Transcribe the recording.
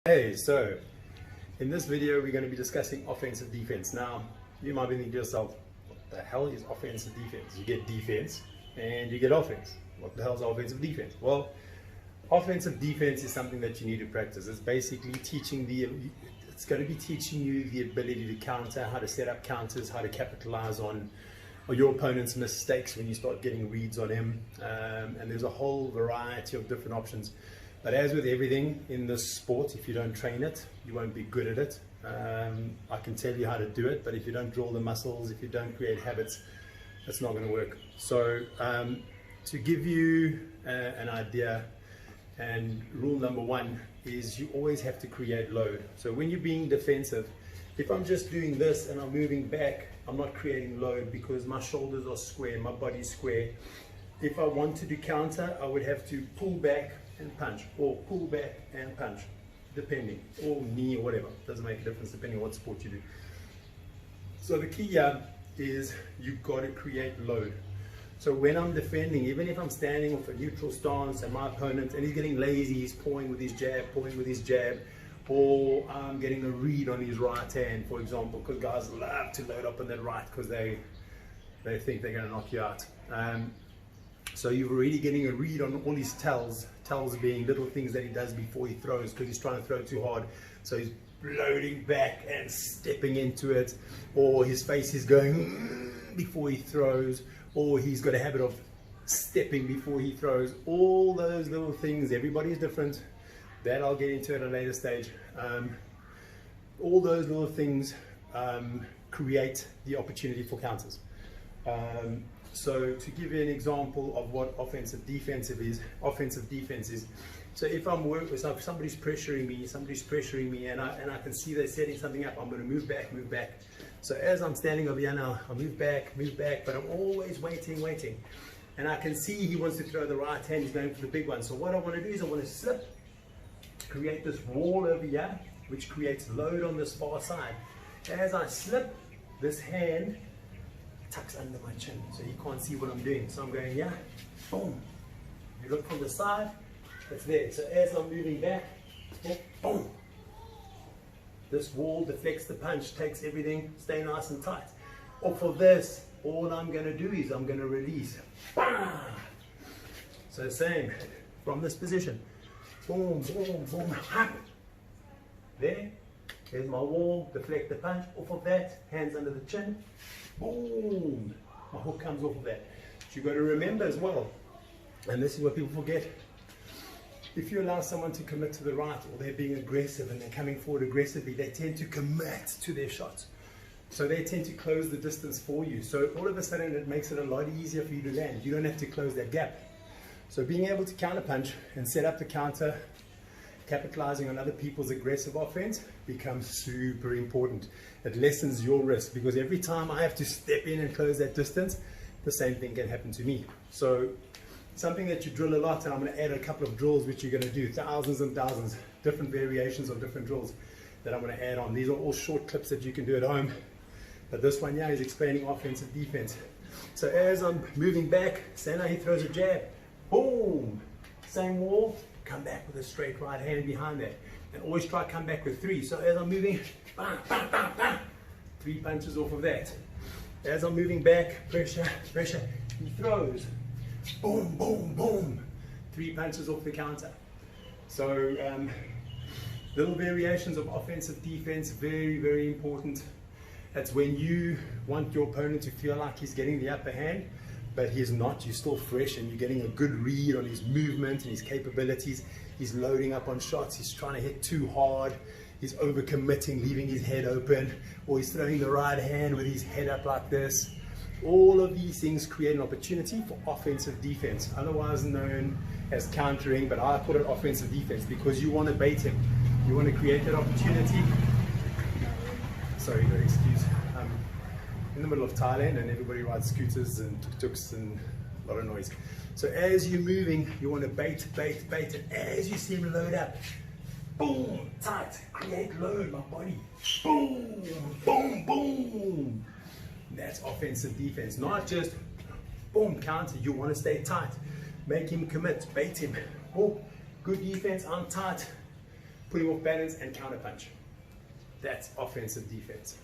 Hey, so in this video we're going to be discussing offensive defense. Now you might be thinking to yourself, what the hell is offensive defense? You get defense and you get offense. What the hell is offensive defense? Well, offensive defense is something that you need to practice. It's basically it's going to be teaching you the ability to counter, how to set up counters, how to capitalize on your opponent's mistakes when you start getting reads on him, and there's a whole variety of different options. But as with everything in this sport, if you don't train it, you won't be good at it. I can tell you how to do it, but if you don't draw the muscles, if you don't create habits, it's not going to work. So to give you an idea, and rule number one is you always have to create load. So when you're being defensive, if I'm just doing this and I'm moving back, I'm not creating load because my shoulders are square, my body's square. If I wanted to counter, I would have to pull back and punch, or pull back and punch, depending, or knee or whatever. Doesn't make a difference depending on what sport you do. So the key here is you've got to create load. So when I'm defending, even if I'm standing with a neutral stance and my opponent, and he's getting lazy, he's pawing with his jab, or I'm getting a read on his right hand, for example, because guys love to load up on that right because they think they're going to knock you out. So you're already getting a read on all his tells being little things that he does before he throws, because he's trying to throw too hard. So he's loading back and stepping into it, or his face is going before he throws, or he's got a habit of stepping before he throws. All those little things, everybody's different. That I'll get into at a later stage. All those little things create the opportunity for counters. So to give you an example of what offensive defense is, so if if somebody's pressuring me, and I can see they're setting something up, I'm going to move back. So as I'm standing over here now, I move back, but I'm always waiting. And I can see he wants to throw the right hand, he's going for the big one. So what I want to do is I want to slip, create this wall over here, which creates load on this far side. As I slip, this hand tucks under my chin, so you can't see what I'm doing. So I'm going, yeah, boom. You look from the side, it's there. So as I'm moving back, boom. This wall deflects the punch, takes everything, stay nice and tight. Off of this, all I'm going to do is I'm going to release. Bam! So same, from this position. Boom, hap. There's my wall, deflect the punch. Off of that, hands under the chin. Boom! My hook comes off of that. So you've got to remember as well, and this is what people forget, if you allow someone to commit to the right, or they're being aggressive and they're coming forward aggressively, they tend to commit to their shots. So they tend to close the distance for you. So all of a sudden it makes it a lot easier for you to land. You don't have to close that gap. So being able to counter punch and set up the counter, capitalizing on other people's aggressive offense, becomes super important. It lessens your risk, because every time I have to step in and close that distance, the same thing can happen to me. So something that you drill a lot, and I'm going to add a couple of drills which you're going to do, thousands and thousands, different variations of different drills that I'm going to add on. These are all short clips that you can do at home, but this one here is explaining offensive defense. So as I'm moving back, say now he throws a jab, boom, same wall, come back with a straight right hand behind that, and always try to come back with three. So as I'm moving, bam, bam, bam, bam, 3 punches off of that. As I'm moving back, pressure, he throws, boom, boom, boom, 3 punches off the counter. So little variations of offensive defense, very, very important. That's when you want your opponent to feel like he's getting the upper hand, but he's not. You're still fresh and you're getting a good read on his movement and his capabilities. He's loading up on shots, he's trying to hit too hard, he's overcommitting, leaving his head open, or he's throwing the right hand with his head up like this. All of these things create an opportunity for offensive defense, otherwise known as countering, but I call it offensive defense because you want to bait him. You want to create that opportunity. Sorry, no excuse. I'm in the middle of Thailand and everybody rides scooters and tuk-tuks and a lot of noise. So as you're moving, you want to bait, and as you see him load up, boom, tight, create load, my body, boom, boom, boom. That's offensive defense, not just boom, counter. You want to stay tight, make him commit, bait him. Oh, good defense, I'm tight, pulling off balance and counterpunch. That's offensive defense.